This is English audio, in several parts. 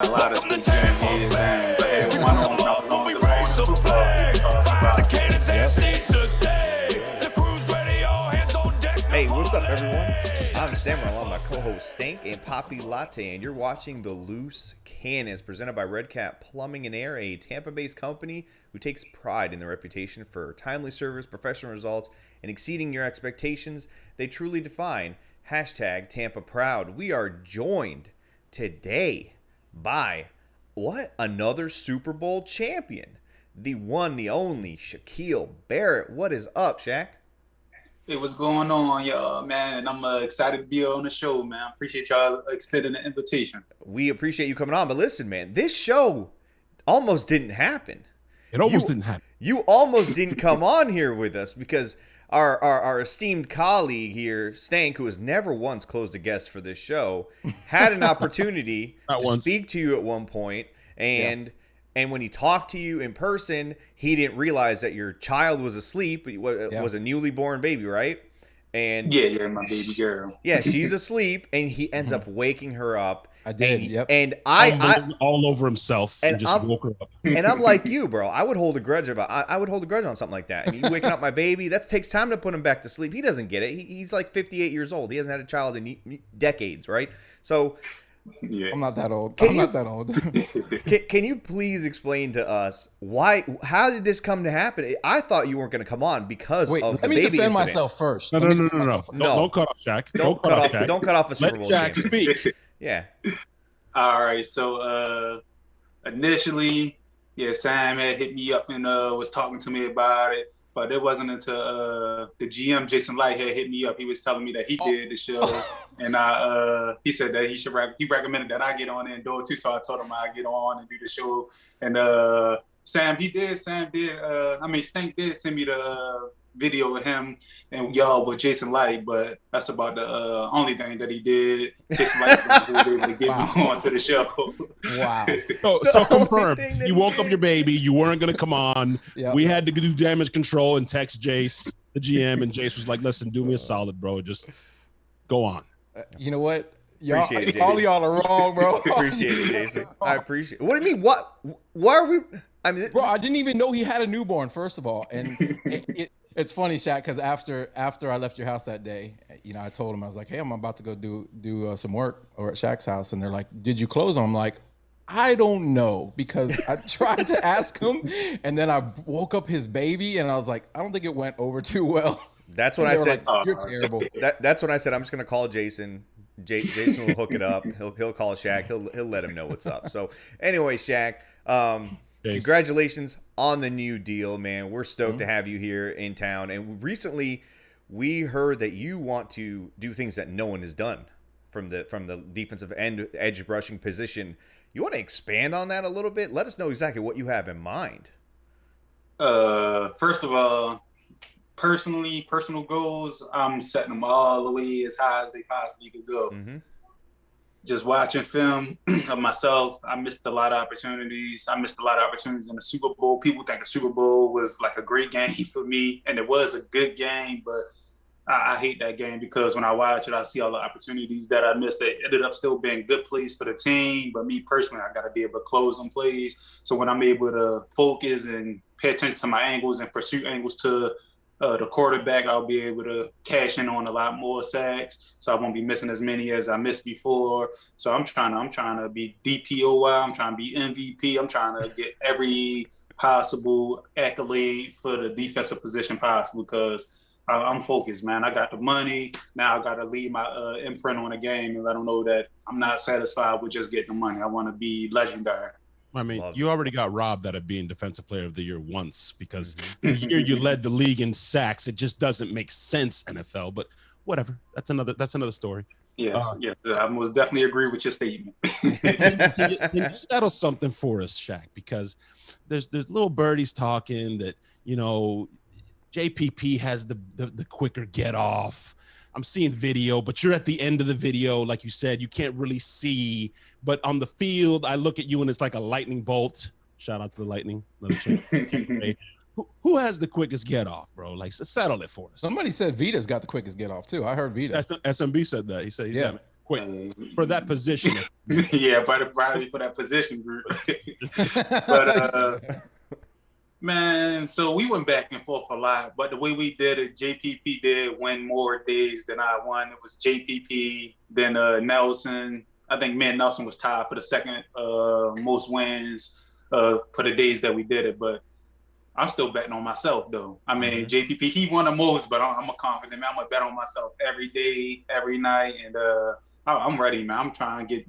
A lot of things that needed, man. But everyone on we raise the flag. Fire the cannons and seize the day. The crew's ready, all hands on deck. Hey, what's up, everyone? I'm Samuel, along with my co-host Stank and Poppy Latte, and you're watching The Loose Cannons, presented by Red Cat Plumbing and Air, a Tampa-based company who takes pride in their reputation for timely service, professional results, and exceeding your expectations. They truly define hashtag Tampa Proud. We are joined today by another Super Bowl champion, the one, the only Shaquil Barrett. What is up, Shaq? Hey, what's going on, y'all, man? And I'm excited to be on the show, man. I appreciate y'all extending the invitation. We appreciate you coming on, but listen, man, this show almost didn't happen. It almost didn't happen. You almost didn't come on here with us because our esteemed colleague here, Stank, who has never once closed a guest for this show, had an opportunity to speak to you at one point, and when he talked to you in person, he didn't realize that your child was asleep. It was a newly born baby, right? And yeah, my baby girl. Yeah, she's asleep, and he ends up waking her up. I did, And I all over himself and just woke her up. And I'm like you, bro. I would hold a grudge on something like that. I mean, you waking up my baby, that takes time to put him back to sleep. He doesn't get it. He's like 58 years old. He hasn't had a child in decades, right? So yeah. I'm not that old. Can you please explain to us how did this come to happen? I thought you weren't going to come on because of the baby let me defend incident. myself first. No. Don't cut off Shaq. Don't cut off a Super Bowl Shaq champion. speak. Yeah. All right. So initially, Sam had hit me up and was talking to me about it. But it wasn't until the GM, Jason Light, had hit me up. He was telling me that he did the show. And he said that he recommended that I get on and do it too. So I told him I'd get on and do the show. And Stank did send me the video of him and y'all with Jason Light, but that's about the only thing that he did. Jason Light was able to get me on to the show. Wow. So confirmed. You woke up your baby. You weren't going to come on. Yep. We had to do damage control and text Jace, the GM, and Jace was like, listen, do me a solid, bro. Just go on. You know what? All of y'all are wrong, bro. Appreciate it, Jason. I appreciate it. What do you mean? Why are we? I mean, bro, I didn't even know he had a newborn, first of all. And it's funny, Shaq, because after I left your house that day, I told him, I was like, hey, I'm about to go do some work over at Shaq's house. And they're like, did you close on? I'm like, I don't know, because I tried to ask him, and then I woke up his baby, and I was like, I don't think it went over too well. That's when I said, like, you're terrible. That's when I said, I'm just going to call Jason. Jason will hook it up. He'll call Shaq. He'll let him know what's up. So anyway, Shaq, congratulations on the new deal, man. We're stoked to have you here in town. And recently, we heard that you want to do things that no one has done from the defensive end edge rushing position. You want to expand on that a little bit? Let us know exactly what you have in mind. First of all, personal goals, I'm setting them all the way as high as they possibly could go. Mm-hmm. Just watching film of myself, I missed a lot of opportunities. I missed a lot of opportunities in the Super Bowl. People think the Super Bowl was like a great game for me, and it was a good game, but I hate that game because when I watch it, I see all the opportunities that I missed that ended up still being good plays for the team. But me personally, I got to be able to close them plays. So when I'm able to focus and pay attention to my angles and pursue angles to the quarterback, I'll be able to cash in on a lot more sacks. So I won't be missing as many as I missed before. So I'm trying to be DPOY. I'm trying to be MVP. I'm trying to get every possible accolade for the defensive position possible because I'm focused, man. I got the money. Now I got to leave my imprint on the game and let them know that I'm not satisfied with just getting the money. I want to be legendary. I mean, you already got robbed out of being Defensive Player of the Year once because the year you led the league in sacks. It just doesn't make sense, NFL. But whatever. That's another story. Yes, I most definitely agree with your statement. Can you settle something for us, Shaq? Because there's little birdies talking that, JPP has the quicker get off. I'm seeing video, but you're at the end of the video. Like you said, you can't really see. But on the field, I look at you and it's like a lightning bolt. Shout out to the Lightning. Who has the quickest get off, bro? Like, settle it for us. Somebody said Vita's got the quickest get off too. I heard Vita. SMB said that. He said, quick for that position. Yeah, probably for that position group. But man, so we went back and forth a lot. But the way we did it, JPP did win more days than I won. It was JPP, then Nelson. I think me and Nelson was tied for the second most wins for the days that we did it. But I'm still betting on myself, though. I mean, JPP, he won the most, but I'm a confident man. I'm gonna bet on myself every day, every night, and I'm ready, man. I'm trying to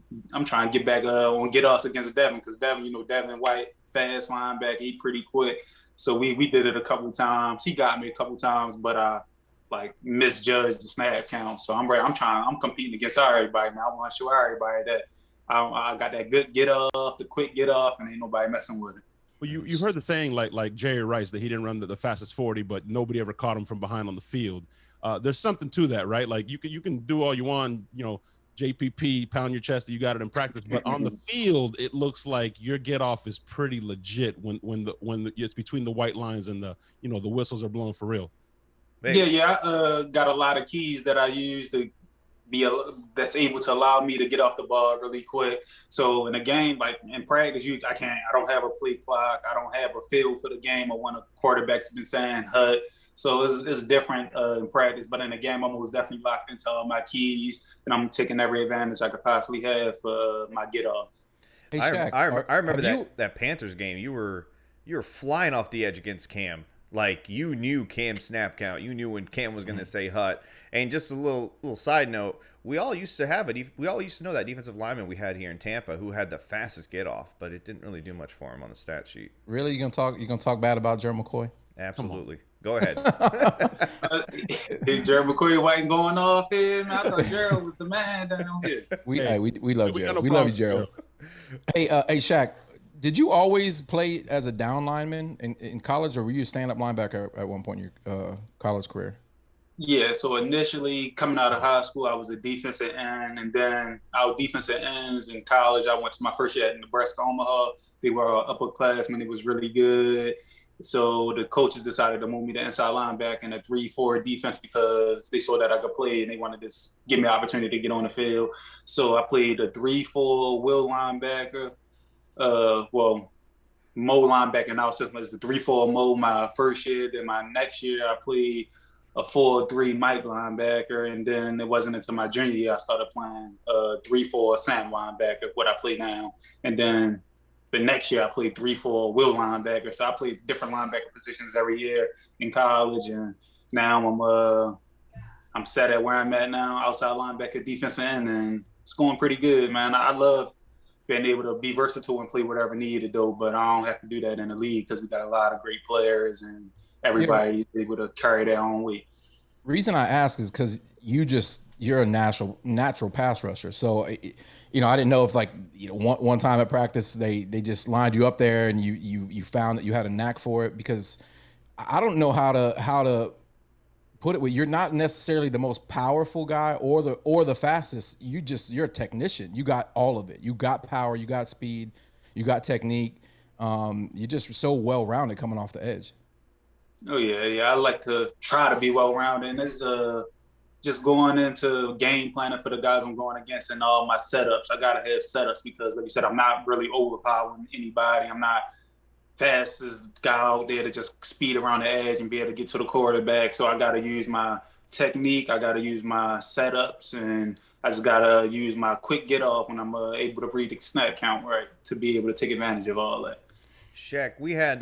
get back on get us against Devin, because Devin, Devin White, fast linebacker, he pretty quick. So we did it a couple times. He got me a couple times, but I misjudged the snap count. So I'm ready. I'm competing against everybody, man. I want to show everybody that I got that good get off, the quick get off, and ain't nobody messing with it. Well, you heard the saying like Jerry Rice, that he didn't run the fastest 40, but nobody ever caught him from behind on the field. There's something to that, right? Like you can do all you want, JPP, pound your chest that you got it in practice, but on the field, it looks like your get off is pretty legit when it's between the white lines and the whistles are blown for real. Yeah. I got a lot of keys that I use to that's able to allow me to get off the ball really quick. So in a game, like in practice, I don't have a play clock. I don't have a feel for the game or when a quarterback's been saying HUD. So it's different in practice, but in the game, I'm most definitely locked into all my keys, and I'm taking every advantage I could possibly have for my get off. Hey, Shaq, I remember that Panthers game. You were flying off the edge against Cam. Like, you knew Cam's snap count. You knew when Cam was going to say hut. And just a little side note, we all used to know that defensive lineman we had here in Tampa who had the fastest get off, but it didn't really do much for him on the stat sheet. Really? You gonna talk bad about Gerald McCoy? Absolutely. Go ahead. Gerald McCoy wasn't going off here, man. I thought Gerald was the man down here. We love Gerald. We love you, Gerald. Hey, Shaq. Did you always play as a down lineman in college, or were you a stand-up linebacker at one point in your college career? Yeah, so initially coming out of high school, I was a defensive end, and then our defensive ends in college, I went to my first year at Nebraska Omaha. They were upperclassmen. It was really good. So the coaches decided to move me to inside linebacker in a 3-4 defense because they saw that I could play and they wanted to give me an opportunity to get on the field. So I played a 3-4 will linebacker. Mo linebacker now, since it's the 3-4 Mo my first year. Then my next year I played a 4-3 Mike linebacker, and then it wasn't until my junior year I started playing 3-4 Sam linebacker, what I play now. And then the next year I played 3-4 will linebacker. So I played different linebacker positions every year in college, and now I'm set at where I'm at now, outside linebacker, defensive end, and it's going pretty good, man. I love being able to be versatile and play whatever needed, though, but I don't have to do that in the league because we got a lot of great players and everybody is able to carry their own weight. Reason I ask is because you're a natural pass rusher. So, I didn't know if one time at practice they just lined you up there and you found that you had a knack for it, because I don't know how to put it. You're not necessarily the most powerful guy or the fastest. You're a technician. You got all of it. You got power. You got speed. You got technique. You're just so well-rounded coming off the edge. Oh yeah. I like to try to be well-rounded, and it's just going into game planning for the guys I'm going against and all my setups. I gotta have setups because, like you said, I'm not really overpowering anybody. I'm not fastest guy out there to just speed around the edge and be able to get to the quarterback. So I got to use my technique. I got to use my setups, and I just got to use my quick get off when I'm able to read the snap count right to be able to take advantage of all that. Shaq, we've had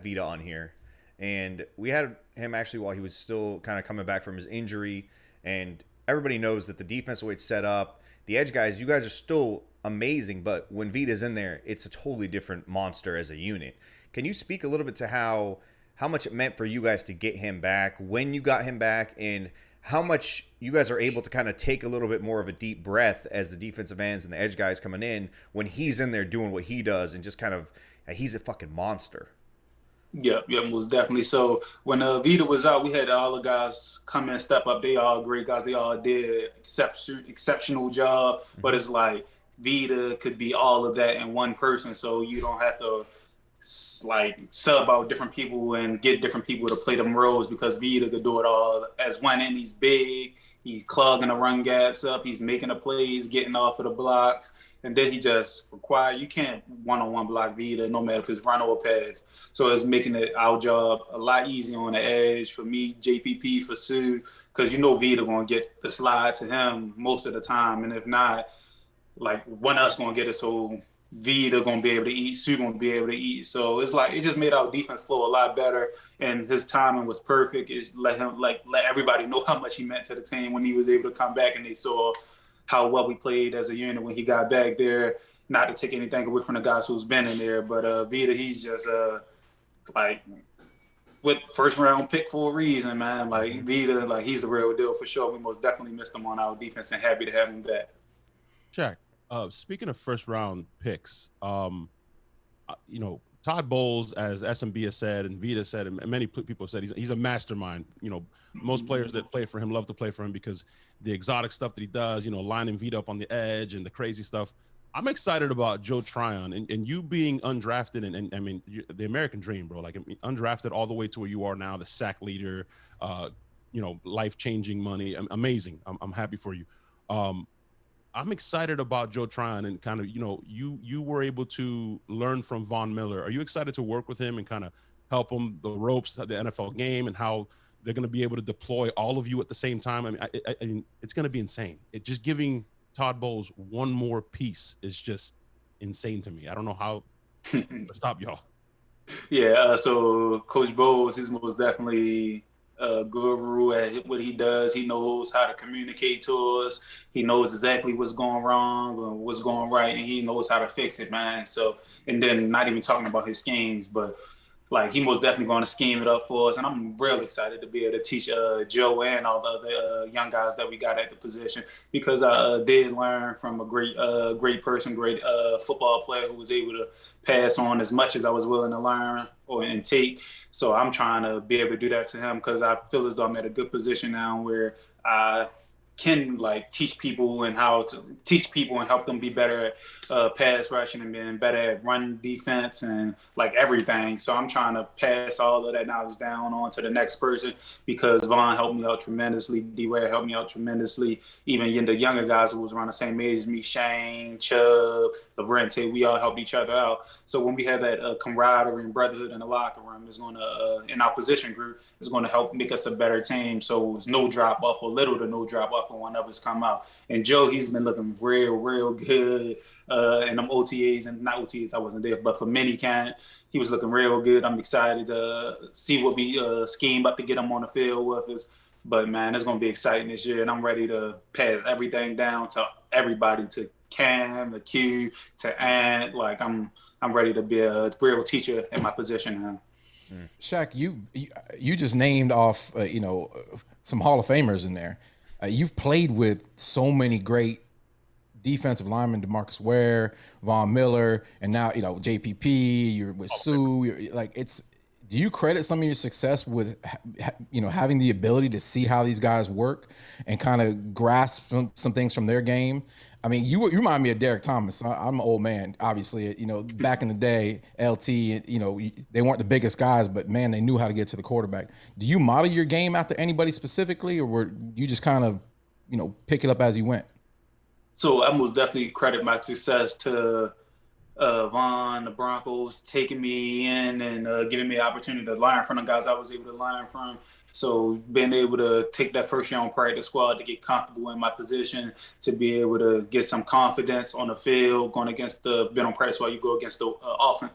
Vita on here, and we had him actually while he was still kind of coming back from his injury, and everybody knows that the defensive way it's set up, the edge guys, you guys are still amazing, but when Vita's in there, it's a totally different monster as a unit. Can you speak a little bit to how much it meant for you guys to get him back, when you got him back, and how much you guys are able to kind of take a little bit more of a deep breath as the defensive ends and the edge guys coming in when he's in there doing what he does and just kind of, he's a fucking monster. Yeah, most definitely. So when Vita was out, we had all the guys come in and step up. They all great guys. They all did exceptional job. But it's like Vita could be all of that in one person, so you don't have to sub out different people and get different people to play them roles, because Vita could do it all as one, and he's big, He's clogging the run gaps up. He's making the plays, getting off of the blocks. And then he just you can't one-on-one block Vita, no matter if it's run or pass. So it's making our job a lot easier on the edge for me, JPP, for Sue, because Vita going to get the slide to him most of the time. And if not, like, one of us going to get it, so Vita going to be able to eat, Sue going to be able to eat. So it's like, it just made our defense flow a lot better, and his timing was perfect. It let everybody know how much he meant to the team when he was able to come back, and they saw how well we played as a unit when he got back there. Not to take anything away from the guys who's been in there, but Vita, he's just with first round pick for a reason, man. Like, Vita, like, he's the real deal for sure. We most definitely missed him on our defense, and happy to have him back. Shaq, speaking of first round picks, Todd Bowles, as SMB has said and Vita said, and many people have said, he's a mastermind. Most players that play for him love to play for him because the exotic stuff that he does, lining Vita up on the edge and the crazy stuff. I'm excited about Joe Tryon and you being undrafted and I mean, the American dream, bro. Like, undrafted all the way to where you are now, the sack leader, life-changing money. Amazing. I'm happy for you. I'm excited about Joe Tryon and kind of, you were able to learn from Von Miller. Are you excited to work with him and kind of help him the ropes of the NFL game and how they're going to be able to deploy all of you at the same time? I mean, it's going to be insane. It just giving Todd Bowles one more piece is just insane to me. I don't know how to stop y'all. Yeah, so Coach Bowles is most definitely a guru at what he does. He knows how to communicate to us. He knows exactly what's going wrong and what's going right, and he knows how to fix it, man. So, and then not even talking about his schemes, but like, he most definitely going to scheme it up for us. And I'm real excited to be able to teach Joe and all the other young guys that we got at the position, because I did learn from a great person, great football player who was able to pass on as much as I was willing to learn and take. So I'm trying to be able to do that to him, because I feel as though I'm at a good position now where I can teach people and help them be better at pass rushing and being better at run defense and everything. So I'm trying to pass all of that knowledge down on to the next person, because Vaughn helped me out tremendously. D-Ware helped me out tremendously. Even the younger guys who was around the same age as me, Shane, Chubb, Lavrente, we all helped each other out. So when we have that camaraderie and brotherhood in the locker room, it's going to, in our position group, it's going to help make us a better team. So it's no drop off or little to no drop off when one of us come out. And Joe, he's been looking real good in them OTAs, and not OTAs, I wasn't there, but for minicamp, he was looking real good. I'm excited to see what we scheme up to get him on the field with us. But man, it's going to be exciting this year, and I'm ready to pass everything down to everybody, to Cam, to Q, to Ant. I'm ready to be a real teacher in my position now. Shaq, you just named off some Hall of Famers in there. You've played with so many great defensive linemen, DeMarcus Ware, Von Miller, and now JPP. You're with Sue. Do you credit some of your success with having the ability to see how these guys work and kind of grasp some things from their game? I mean, you remind me of Derek Thomas. I'm an old man, obviously. Back in the day, LT, they weren't the biggest guys, but man, they knew how to get to the quarterback. Do you model your game after anybody specifically, or were you just kind of, pick it up as you went? So I most definitely credit my success to Vaughn, the Broncos, taking me in and giving me the opportunity to learn from the guys I was able to learn from. So being able to take that first year on practice squad to get comfortable in my position, to be able to get some confidence on the field, going against being on practice squad, you go against the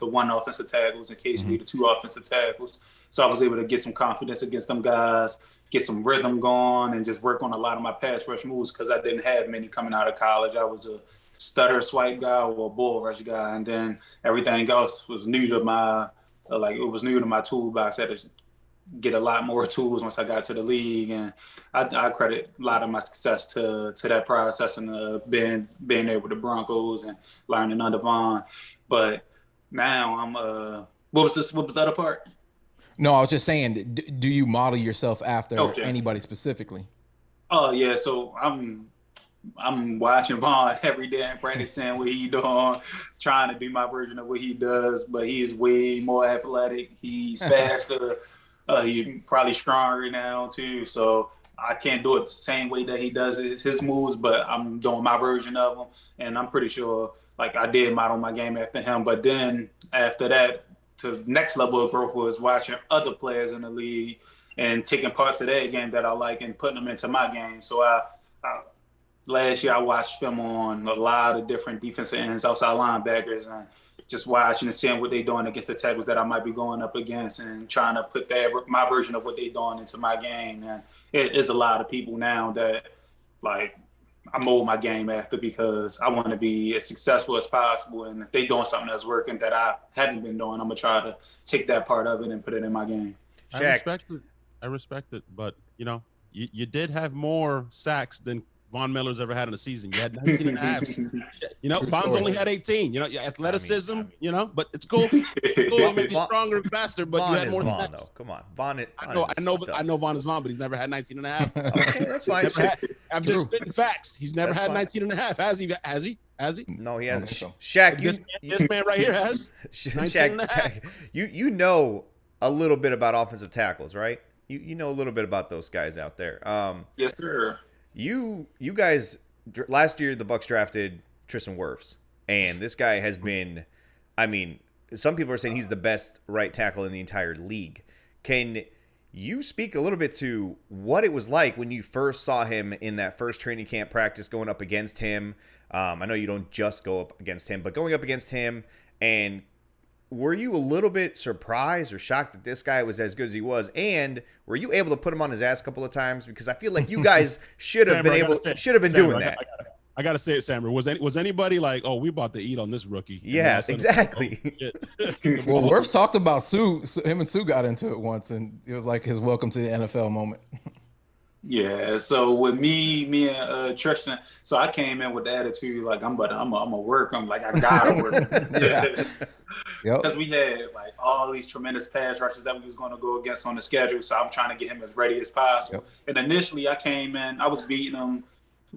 one offensive tackles, occasionally the two offensive tackles. So I was able to get some confidence against them guys, get some rhythm going, and just work on a lot of my pass rush moves, because I didn't have many coming out of college. I was a stutter swipe guy or a bull rush guy, and then everything else was new to my toolbox. I had to get a lot more tools once I got to the league, and I credit a lot of my success to that process and being there with the Broncos and learning under Vaughn. But now I'm what was the other part? No, I was just saying, do you model yourself after anybody specifically? Oh yeah, so I'm watching Vaughn every day and practicing what he doing, trying to do my version of what he does, but he's way more athletic. He's faster. He's probably stronger now too. So I can't do it the same way that he does his moves, but I'm doing my version of them. And I'm pretty sure, like, I did model my game after him. But then after that, to the next level of growth was watching other players in the league and taking parts of their game that I like and putting them into my game. So last year I watched film on a lot of different defensive ends, outside linebackers, and just watching and seeing what they're doing against the tackles that I might be going up against and trying to put my version of what they're doing into my game. And it is a lot of people now that, like, I mold my game after because I want to be as successful as possible. And if they're doing something that's working that I haven't been doing, I'm going to try to take that part of it and put it in my game. Shaq. I respect it. But, you did have more sacks than Von Miller's ever had in a season. You had 19 and a half. Von's only had 18. Athleticism, but it's cool. It's cool. It may be stronger and faster, but you had more Von, sacks. though. Come on. Von I know Von is Von, but he's never had 19 and a half. Okay, that's fine. I'm just spitting facts. He's never had 19 and a half. Has he? Has he? No, he hasn't. Shaq, this man right here has 19 and a half. You know a little bit about offensive tackles, right? You know a little bit about those guys out there. Yes, sir. You guys, last year the Bucs drafted Tristan Wirfs, and this guy has been, I mean, some people are saying he's the best right tackle in the entire league. Can you speak a little bit to what it was like when you first saw him in that first training camp practice going up against him? I know you don't just go up against him, but going up against him, and were you a little bit surprised or shocked that this guy was as good as he was? And were you able to put him on his ass a couple of times? Because I feel like you guys should have been doing that. I gotta say it, Sammer. Was anybody like, oh, we about to eat on this rookie? Yeah, exactly. Well, Wirfs talked about Sue. Him and Sue got into it once, and it was like his welcome to the NFL moment. Yeah, so with me and Tristan, so I came in with the attitude like I'm a work. I'm like, I gotta work. Because we had like all these tremendous pass rushes that we was going to go against on the schedule. So I'm trying to get him as ready as possible. And initially, I came in, I was beating him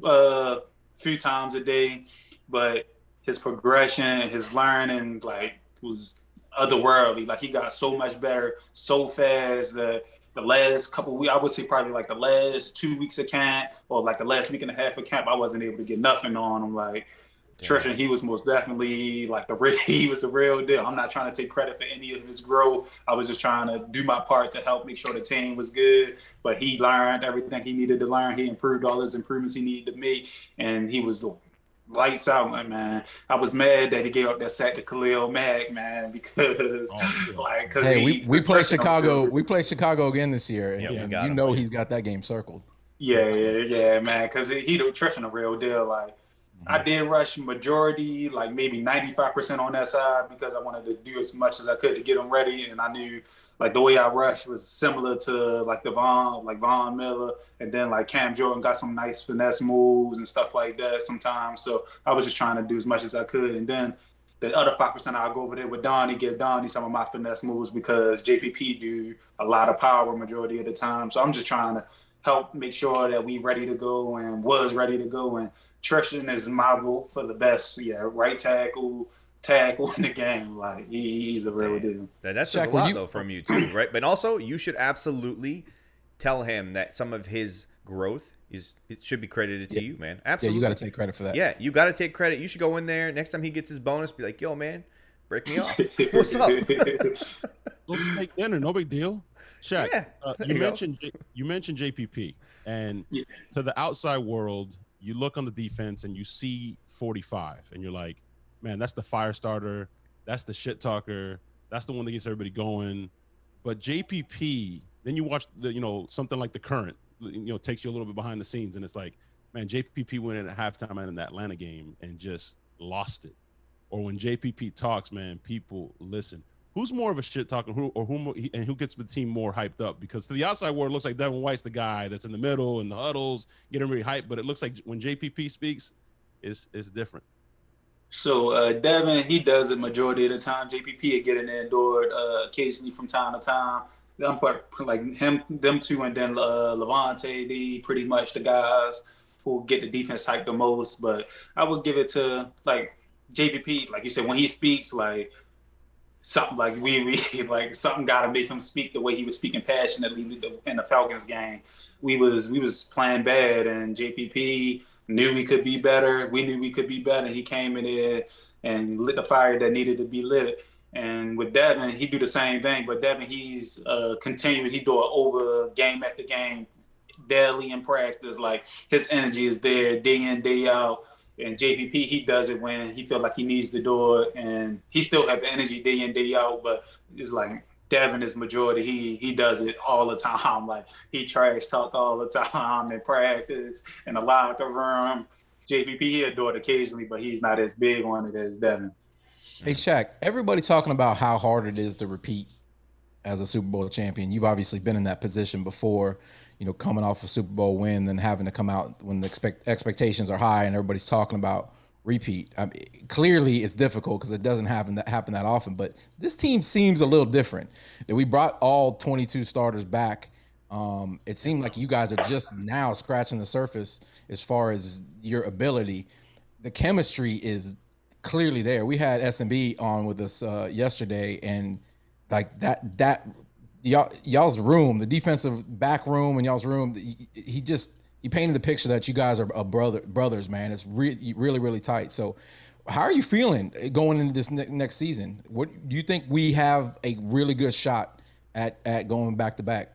a few times a day, but his progression, his learning, like, was otherworldly. Like, he got so much better so fast that the last couple of weeks, I would say probably like the last 2 weeks of camp or like the last week and a half of camp, I wasn't able to get nothing on him. Like, Tristan, he was most definitely like he was the real deal. I'm not trying to take credit for any of his growth. I was just trying to do my part to help make sure the team was good. But he learned everything he needed to learn. He improved all his improvements he needed to make, and he was lights out, man. I was mad that he gave up that sack to Khalil Mack, man, because we play Chicago. We play Chicago again this year, and he's got that game circled. Yeah, man, because Tristan a real deal. Like, I did rush majority, like maybe 95% on that side because I wanted to do as much as I could to get him ready, and I knew like the way I rushed was similar to like Von Miller, and then like Cam Jordan got some nice finesse moves and stuff like that sometimes. So I was just trying to do as much as I could, and then the other 5% I'll go over there with Donnie, give Donnie some of my finesse moves because JPP do a lot of power majority of the time. So I'm just trying to help make sure that we ready to go and was ready to go. And Tristan is my vote for the best, right tackle in the game. Like, he's a real deal. That's just a lot, though, from you, too, right? But also, you should absolutely tell him that some of his growth it should be credited to you, man. Absolutely. Yeah, you got to take credit for that. Yeah, you got to take credit. You should go in there. Next time he gets his bonus, be like, yo, man, break me off. What's up? Let's make dinner. No big deal. Shaq, you mentioned JPP. And to the outside world, you look on the defense and you see 45 and you're like, man, that's the fire starter. That's the shit talker. That's the one that gets everybody going. But JPP, then you watch something like The Current, takes you a little bit behind the scenes. And it's like, man, JPP went in at halftime in the Atlanta game and just lost it. Or when JPP talks, man, people listen. Who's more of a shit talker, who gets the team more hyped up? Because to the outside world, it looks like Devin White's the guy that's in the middle and the huddles, getting really hyped. But it looks like when JPP speaks, it's different. So Devin, he does it majority of the time. JPP will get in there and do it occasionally from time to time. I'm like them two, and then Levante, they pretty much the guys who get the defense hyped the most. But I would give it to like JPP, like you said, when he speaks, like something like we like something got to make him speak the way he was speaking passionately in the Falcons game. We was playing bad, and JPP knew we could be better. We knew we could be better. He came in there and lit the fire that needed to be lit. And with Devin, he do the same thing. But Devin, he's continuing. He do it over game after game, daily in practice. Like his energy is there day in, day out. And JPP, he does it when he feel like he needs to do it, and he still have the energy day in, day out. But it's like Devin is majority. He does it all the time. Like he trash talk all the time in practice, in the locker room. JPP, he'll do it occasionally, but he's not as big on it as Devin. Hey, Shaq, everybody's talking about how hard it is to repeat as a Super Bowl champion. You've obviously been in that position before, coming off a Super Bowl win and having to come out when the expectations are high and everybody's talking about repeat. I mean, clearly it's difficult because it doesn't happen that often, but this team seems a little different. We brought all 22 starters back. It seemed like you guys are just now scratching the surface as far as your ability. The chemistry is clearly there. We had S&B on with us yesterday, and like that y'all's room, the defensive back room and y'all's room, he painted the picture that you guys are brothers, man. It's really tight. So how are you feeling going into this next season? What do you think we have a really good shot at going back to back?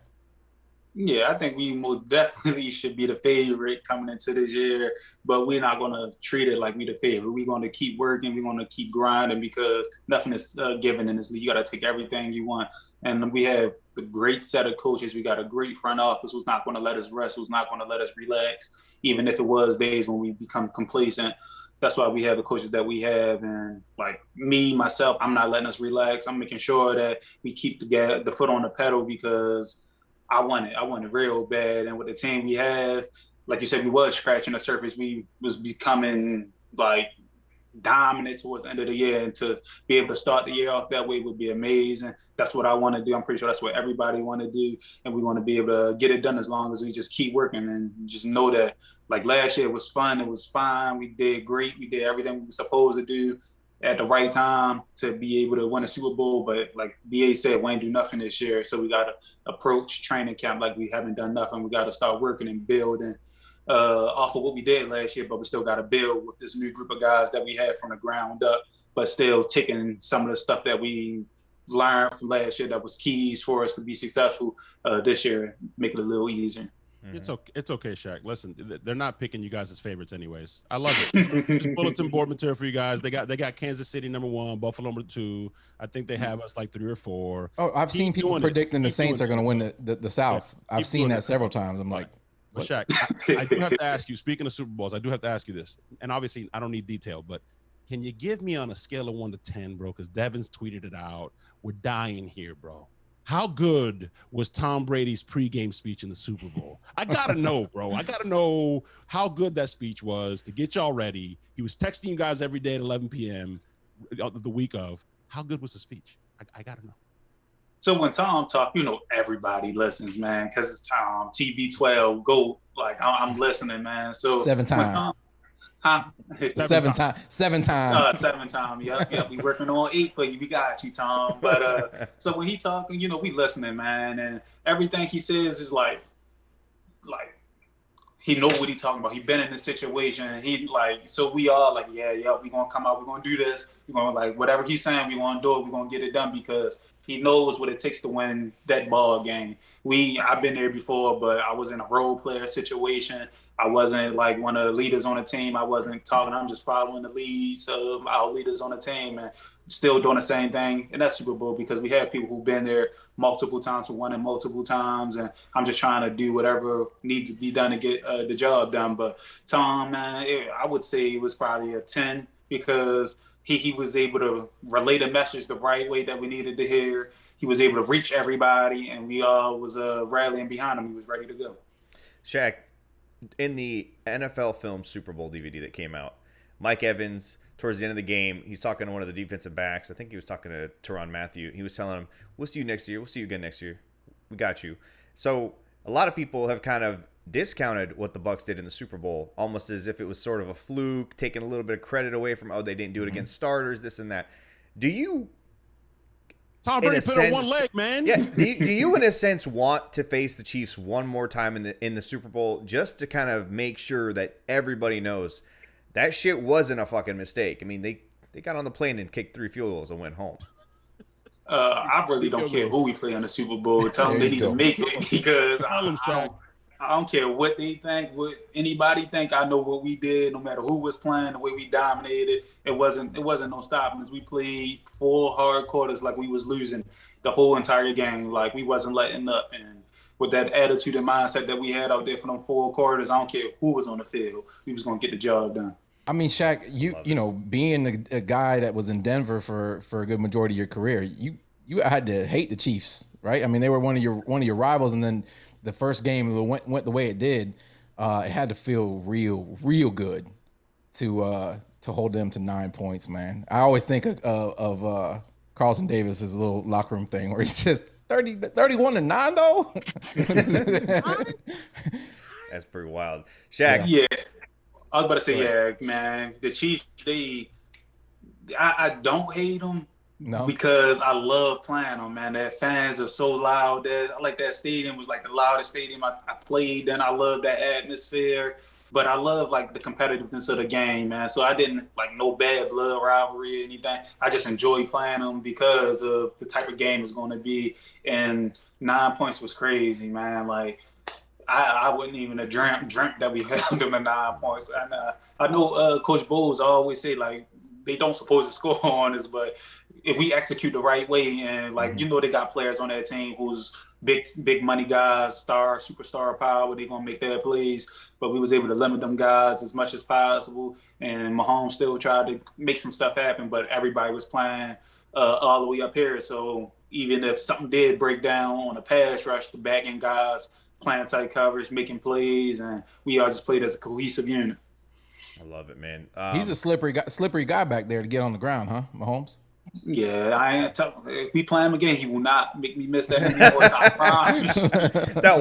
Yeah, I think we most definitely should be the favorite coming into this year, but we're not going to treat it like we the favorite. We're going to keep working. We're going to keep grinding because nothing is given in this league. You got to take everything you want. And we have a great set of coaches. We got a great front office who's not going to let us rest, who's not going to let us relax, even if it was days when we become complacent. That's why we have the coaches that we have. And like myself, I'm not letting us relax. I'm making sure that we keep the foot on the pedal because I want it real bad. And with the team we have, like you said, we was scratching the surface. We was becoming like dominant towards the end of the year, and to be able to start the year off that way would be amazing. That's what I want to do. I'm pretty sure that's what everybody want to do. And we want to be able to get it done as long as we just keep working and just know that like last year was fun. It was fine. We did great. We did everything we were supposed to do at the right time to be able to win a Super Bowl. But like BA said, we ain't do nothing this year. So we got to approach training camp like we haven't done nothing. We got to start working and building off of what we did last year, but we still got to build with this new group of guys that we had from the ground up, but still taking some of the stuff that we learned from last year that was keys for us to be successful this year, make it a little easier. It's okay, Shaq. Listen, they're not picking you guys as favorites, anyways. I love it. Just bulletin board material for you guys. They got Kansas City #1, Buffalo #2. I think they have us like 3 or 4. Oh, I've seen people predicting the Saints are going to win the South. Yeah, I've seen that several times. I'm like, but Shaq, I do have to ask you. Speaking of Super Bowls, I do have to ask you this, and obviously I don't need detail, but can you give me on a scale of 1 to 10, bro? Because Devin's tweeted it out. We're dying here, bro. How good was Tom Brady's pregame speech in the Super Bowl? I got to know, bro. I got to know how good that speech was to get y'all ready. He was texting you guys every day at 11 p.m. the week of. How good was the speech? I got to know. So when Tom talk, everybody listens, man, because it's Tom, TB12, GOAT. Like, I'm listening, man. So 7 times. Huh? 7 times. 7 times. 7 times. Yep. We working on 8 for you. We got you, Tom. But so when he talking, we listening, man, and everything he says is like he know what he talking about. He been in this situation. He so we all like, yeah, we gonna come out. We gonna do this. We gonna whatever he's saying. We gonna do it. We gonna get it done because he knows what it takes to win that ball game. I've been there before, but I was in a role player situation. I wasn't like one of the leaders on the team. I wasn't talking. I'm just following the leads of our leaders on the team and still doing the same thing in that Super Bowl because we have people who've been there multiple times, who won it multiple times, and I'm just trying to do whatever needs to be done to get the job done. But Tom, man, I would say it was probably a 10 because he was able to relay the message the right way that we needed to hear. He was able to reach everybody, and we all was rallying behind him. He was ready to go. Shaq, in the NFL film Super Bowl DVD that came out, Mike Evans, towards the end of the game, he's talking to one of the defensive backs. I think he was talking to Tyrann Mathieu. He was telling him, we'll see you next year. We'll see you again next year. We got you. So a lot of people have kind of discounted what the Bucs did in the Super Bowl, almost as if it was sort of a fluke, taking a little bit of credit away from, they didn't do it against starters, this and that. Do you Tom Brady put on one leg, man. Yeah. Do you, in a sense, want to face the Chiefs one more time in the Super Bowl just to kind of make sure that everybody knows that shit wasn't a fucking mistake? I mean, they got on the plane and kicked 3 field goals and went home. I really don't care who we play in the Super Bowl. Tell them they need to make it because I don't care what they think, what anybody think. I know what we did, no matter who was playing, the way we dominated. It wasn't no stopping us. We played 4 hard quarters like we was losing the whole entire game. Like we wasn't letting up. And with that attitude and mindset that we had out there for them 4 quarters, I don't care who was on the field. We was gonna get the job done. I mean, Shaq, you know, being a guy that was in Denver for a good majority of your career, you had to hate the Chiefs, right? I mean, they were one of your rivals, and then the first game went the way it did. It had to feel real good to hold them to 9 points, man. I always think of Carlton Davis's little locker room thing where he says 31-9 though. That's pretty wild. Shaq. Yeah. I was about to say, yeah, man, the Chiefs, I don't hate them because I love playing them, man. Their fans are so loud. I like that stadium was like the loudest stadium I played in. I love that atmosphere, but I love like the competitiveness of the game, man. So I didn't like no bad blood rivalry or anything. I just enjoy playing them because of the type of game it's going to be. And 9 points was crazy, man. Like, I wouldn't even have dreamt that we held them at 9 points. And I know Coach Bowles always say, like, they don't supposed to score on us, but if we execute the right way and, like, you know, they got players on that team who's big money guys, superstar power, they're going to make their plays. But we was able to limit them guys as much as possible. And Mahomes still tried to make some stuff happen, but everybody was playing all the way up here. So even if something did break down on a pass rush, the back end guys playing tight coverage, making plays, and we all just played as a cohesive unit. I love it, man. He's a slippery guy back there to get on the ground, huh, Mahomes? Yeah, I ain't if we play him again, he will not make me miss that anymore. I promise. that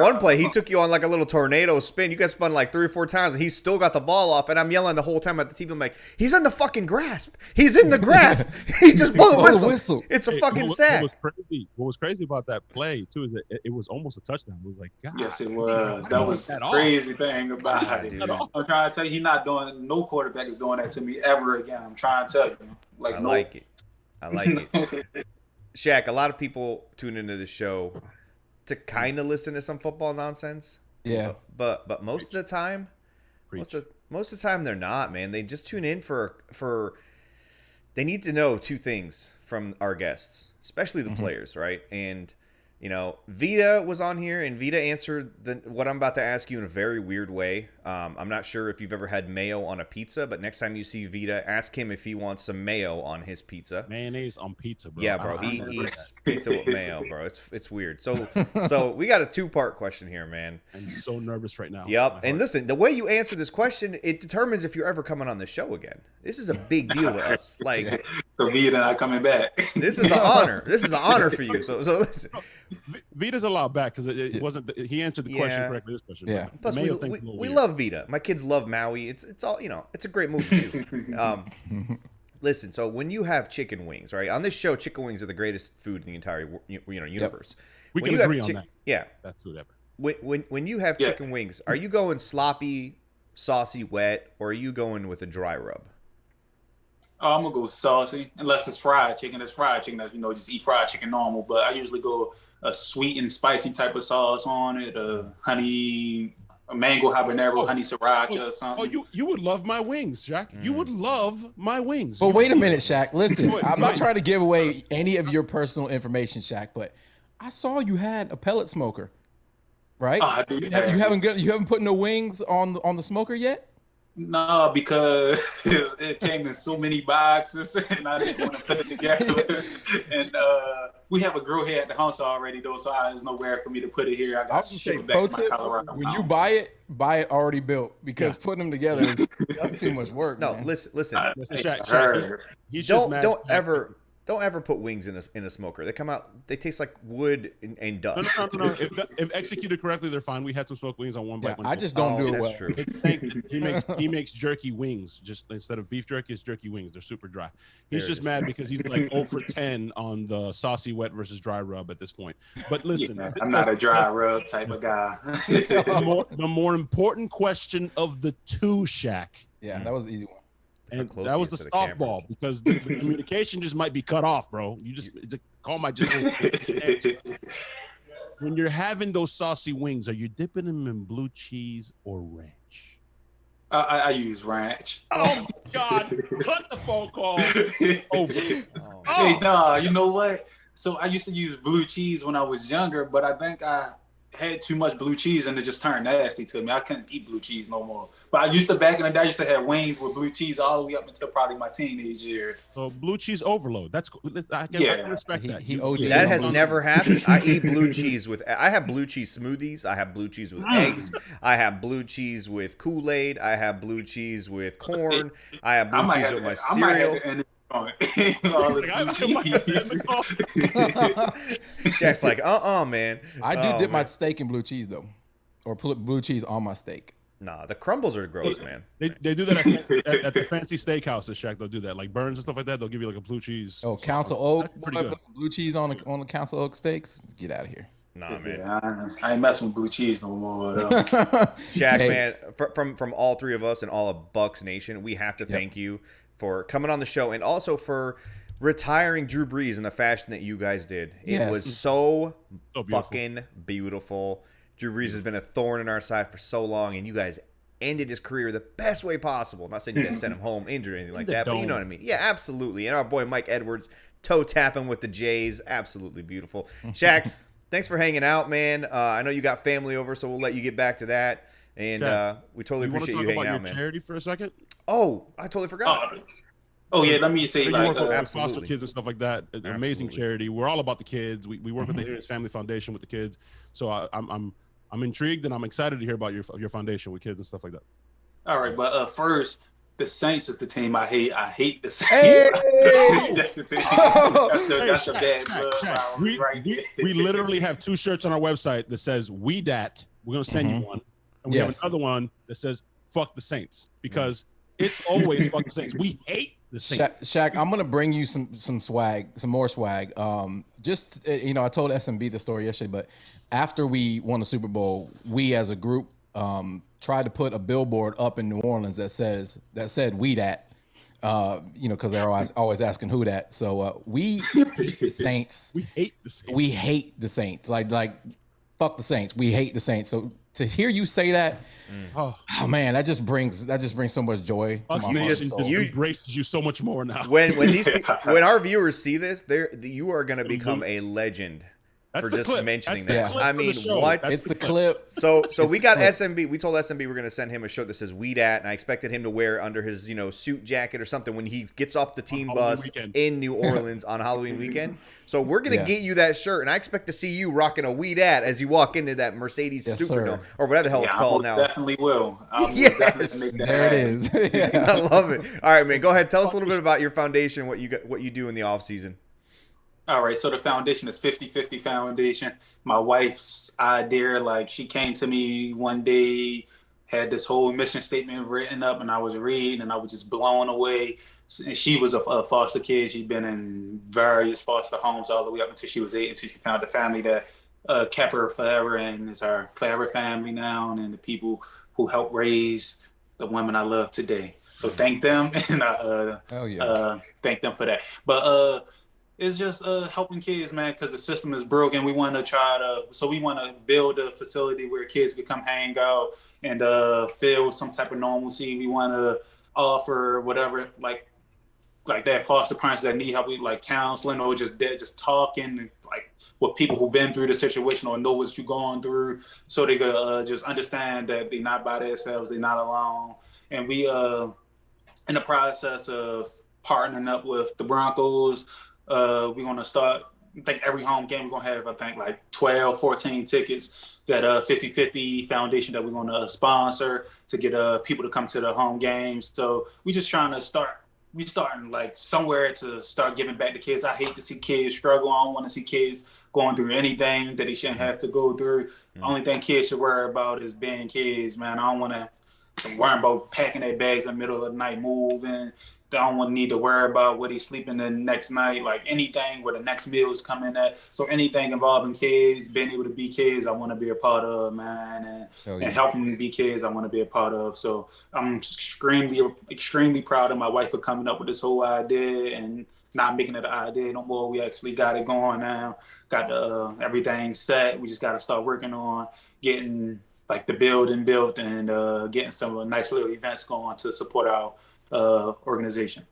one play, he took you on like a little tornado spin. You guys spun like 3 or 4 times, and he still got the ball off. And I'm yelling the whole time at the TV. I'm like, he's in the fucking grasp. He's in the grasp. He's just blowing the whistle. It's a fucking sack. What was crazy about that play too is that it was almost a touchdown. It was like, God, yes, it was. That was the crazy thing about it. I'm trying to tell you, he's not doing. No quarterback is doing that to me ever again. I'm trying to tell you. I like it. Shaq, a lot of people tune into the show to kind of listen to some football nonsense. Yeah. But most of the time, most of the time they're not, man. They just tune in for they need to know 2 things from our guests, especially the players, right? And you know, Vita was on here, and Vita answered what I'm about to ask you in a very weird way. I'm not sure if you've ever had mayo on a pizza, but next time you see Vita, ask him if he wants some mayo on his pizza. Mayonnaise on pizza, bro. Yeah, bro. He eats pizza with mayo, bro. It's weird. So we got a 2-part question here, man. I'm so nervous right now. Yep. And listen, the way you answer this question, it determines if you're ever coming on the show again. This is a big deal to us. Like, so Vita not coming back. This is an honor. This is an honor for you. So listen. Vita's allowed back because it wasn't. He answered the question correctly. This question, yeah. Plus, we love Vita. My kids love Maui. It's all, you know. It's a great movie too. Listen, so when you have chicken wings, right? On this show, chicken wings are the greatest food in the entire universe. We can agree on that. Yeah, that's whatever. When you have chicken wings, are you going sloppy, saucy, wet, or are you going with a dry rub? Oh, I'm gonna go saucy, unless it's fried chicken. It's fried chicken. That's, just eat fried chicken normal. But I usually go a sweet and spicy type of sauce on it. Honey, a mango habanero, honey sriracha or something. Oh, you would love my wings, Jack. You would love my wings. But wait a minute, Shaq. Listen, I'm not trying to give away any of your personal information, Shaq, but I saw you had a pellet smoker, right? You haven't put no wings on the smoker yet? No, because it came in so many boxes, and I didn't want to put it together. And we have a grill here at the house already, though, so there's nowhere for me to put it here. I got to ship it back to my Colorado when house. you buy it already built, because putting them together that's too much work. No, man. listen. Shaq, he's just don't ever. Don't ever put wings in a smoker. They come out. They taste like wood and dust. No. If executed correctly, they're fine. We had some smoked wings on one bite. I just don't do it well. That's true. He makes jerky wings. Just instead of beef jerky, it's jerky wings. They're super dry. He's just mad because he's like 0 for 10 on the saucy wet versus dry rub at this point. But listen, I'm not a dry rub type of guy. the more important question of the two, Shaq. Yeah, that was the easy one. And that was the softball because the communication just might be cut off, bro. The call might just. When you're having those saucy wings, are you dipping them in blue cheese or ranch? I use ranch. Oh my God! Cut the phone call. Hey, nah, you know what? So I used to use blue cheese when I was younger, but I think I had too much blue cheese and it just turned nasty to me. I couldn't eat blue cheese no more. But I used to, back in the day, I used to have wings with blue cheese all the way up until probably my teenage years. So blue cheese overload. That's cool. I can respect that. That has never happened. I eat blue cheese I have blue cheese smoothies. I have blue cheese with eggs. I have blue cheese with Kool-Aid. I have blue cheese with corn. I have blue cheese with my cereal. Shaq's like, man. I do dip my steak in blue cheese though, or put blue cheese on my steak. Nah, the crumbles are gross, man. They do that at the fancy steakhouses, Shaq. They'll do that, like Burns and stuff like that. They'll give you like a blue cheese. Oh, Council Oak. Put some blue cheese on the Council Oak steaks. Get out of here. Nah, man. Yeah, I ain't messing with blue cheese no more. Shaq, man, from all three of us and all of Bucs Nation, we have to thank you for coming on the show and also for retiring Drew Brees in the fashion that you guys did. It was so fucking beautiful. Drew Brees has been a thorn in our side for so long, and you guys ended his career the best way possible. I'm not saying you guys sent him home injured or anything like that, but you know what I mean. Yeah, absolutely. And our boy Mike Edwards toe tapping with the Jays. Absolutely beautiful. Shaq, thanks for hanging out, man. I know you got family over, so we'll let you get back to that. And we totally appreciate you hanging out, man. Charity for a second? Oh, I totally forgot. Yeah, let me say, like, foster kids and stuff like that. An amazing charity. We're all about the kids. We work with the Arians Family Foundation with the kids. So I'm intrigued and I'm excited to hear about your foundation with kids and stuff like that. All right, but first, the Saints is the team I hate. I hate the Saints. Hey! That's the team. That's the bad blood. We literally have 2 shirts on our website that says "We Dat." We're gonna send you one, and we have another one that says "Fuck the Saints" because it's always "Fuck the Saints." We hate the Saints. Shaq, I'm gonna bring you some swag, some more swag. Just I told SMB the story yesterday, but after we won the Super Bowl, we as a group tried to put a billboard up in New Orleans that said "We Dat," because they're always asking who that. So we hate the Saints. We hate the Saints. We hate the Saints. Like fuck the Saints. We hate the Saints. So to hear you say that, oh man, that just brings so much joy to my heart. You embraces you so much more now. When our viewers see this, you are going to become a legend. For just mentioning that. I mean, what? It's the clip. So we got SMB. We told SMB we're going to send him a shirt that says "We Dat," and I expected him to wear under his suit jacket or something when he gets off the team bus in New Orleans on Halloween weekend. So we're going to get you that shirt, and I expect to see you rocking a "We Dat" as you walk into that Mercedes Superdome or whatever the hell it's called now. Definitely will. Yes, there it is. I love it. All right, man. Go ahead. Tell us a little bit about your foundation, what you do in the off season. All right, so the foundation is 50-50 Foundation. My wife's idea, like, she came to me one day, had this whole mission statement written up, and I was reading, and I was just blown away. And she was a foster kid. She'd been in various foster homes all the way up until she was 8, until she found a family that kept her forever, and is our forever family now, and the people who helped raise the women I love today. So thank them, and thank them for that. But it's just helping kids, man, because the system is broken. We want to build a facility where kids can come hang out and feel some type of normalcy. We want to offer whatever, like that foster parents that need help with like counseling or just talking like with people who've been through the situation or know what you're going through, so they could just understand that they're not by themselves, they're not alone. And we in the process of partnering up with the Broncos. We're going to start, I think every home game, we're going to have, I think, like 12, 14 tickets that 50-50 Foundation that we're going to sponsor to get people to come to the home games. So we're just trying to start we starting like somewhere to start giving back to kids. I hate to see kids struggle. I don't want to see kids going through anything that they shouldn't have to go through. Only thing kids should worry about is being kids, man. I don't want to worry about packing their bags in the middle of the night, moving. I don't want to need to worry about where he's sleeping the next night, like anything where the next meal is coming at. So anything involving kids, being able to be kids, I want to be a part of, man, and helping them be kids, I want to be a part of. So I'm extremely proud of my wife for coming up with this whole idea and not making it an idea no more. We actually got it going now, got everything set. We just got to start working on getting like the building built and getting some nice little events going to support our organization.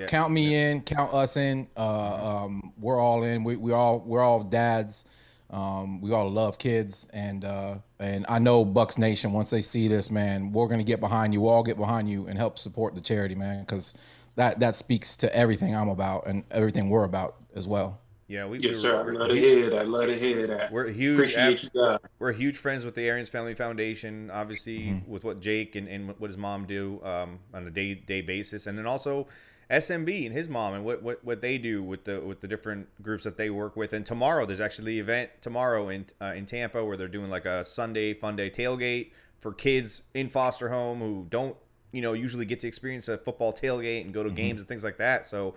Count me in, count us in. We're all in. We're all dads. We all love kids, and I know Bucs Nation, once they see this, man, we're gonna get behind you. We'll all get behind you and help support the charity, man, because that speaks to everything I'm about and everything we're about as well. Yeah, yes, sir. I love to hear that. Love to hear that. We're huge. Appreciate you guys. We're huge friends with the Arians Family Foundation, obviously, with what Jake and what his mom do on a day basis, and then also SMB and his mom and what they do with the different groups that they work with. And tomorrow, there's actually an event tomorrow in Tampa where they're doing like a Sunday fun day tailgate for kids in foster home who don't usually get to experience a football tailgate and go to games and things like that. So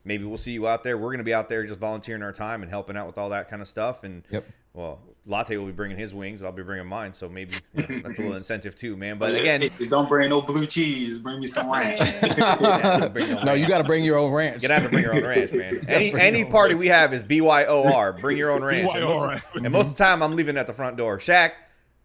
maybe we'll see you out there. We're going to be out there just volunteering our time and helping out with all that kind of stuff. And well, Latte will be bringing his wings. I'll be bringing mine. So maybe that's a little incentive too, man. But again, just don't bring no blue cheese. Bring me some ranch. No, you got to bring your own ranch. You got to have to bring your own ranch, man. Any party we have is BYOR. Bring your own ranch. And most of the time, I'm leaving at the front door. Shaq,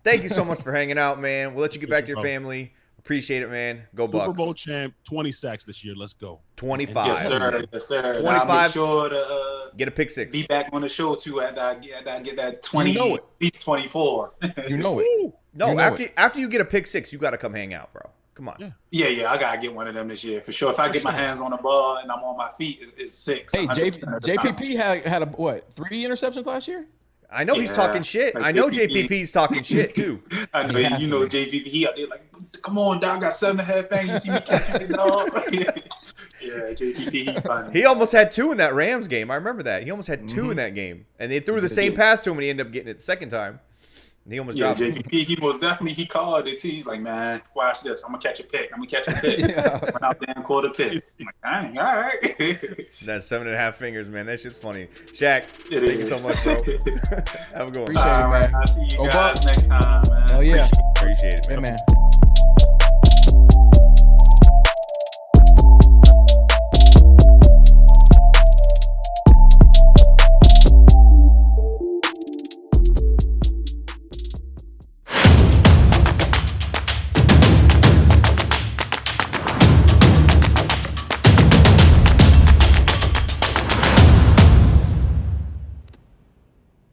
thank you so much for hanging out, man. We'll let you get back to your family. Appreciate it, man. Go Bucs. Super Bowl champ, 20 sacks this year. Let's go. 25. Yes, sir. Yes, sir. 25. I'll be sure to get a pick six. Be back on the show too. After I get that 20. You know it. At least 24. You know it. No, after you get a pick six, you got to come hang out, bro. Come on. Yeah. I gotta get one of them this year for sure. If I get my hands on the ball and I'm on my feet, it's 6. Hey, JPP had a 3 interceptions last year. I know he's talking shit. I know JPP's talking shit too. I know JPP. He out there like, come on, dog. I got 7.5 fingers. You see me catching it, dog. Yeah, JPP. He funny. He almost had 2 in that Rams game. I remember that. He almost had 2 in that game, and they threw the same pass to him, and he ended up getting it the second time. He almost dropped it. JPP, he most definitely, he called it too. He's like, man, watch this. I'm going to catch a pick. Went out there and caught a pick. I'm like, dang, all right. That's 7.5 fingers, man. That shit's funny. Shaq, thank you so much, bro. Have a good one. Appreciate it, man. I'll see you guys next time, man. Oh, yeah. Appreciate it, man.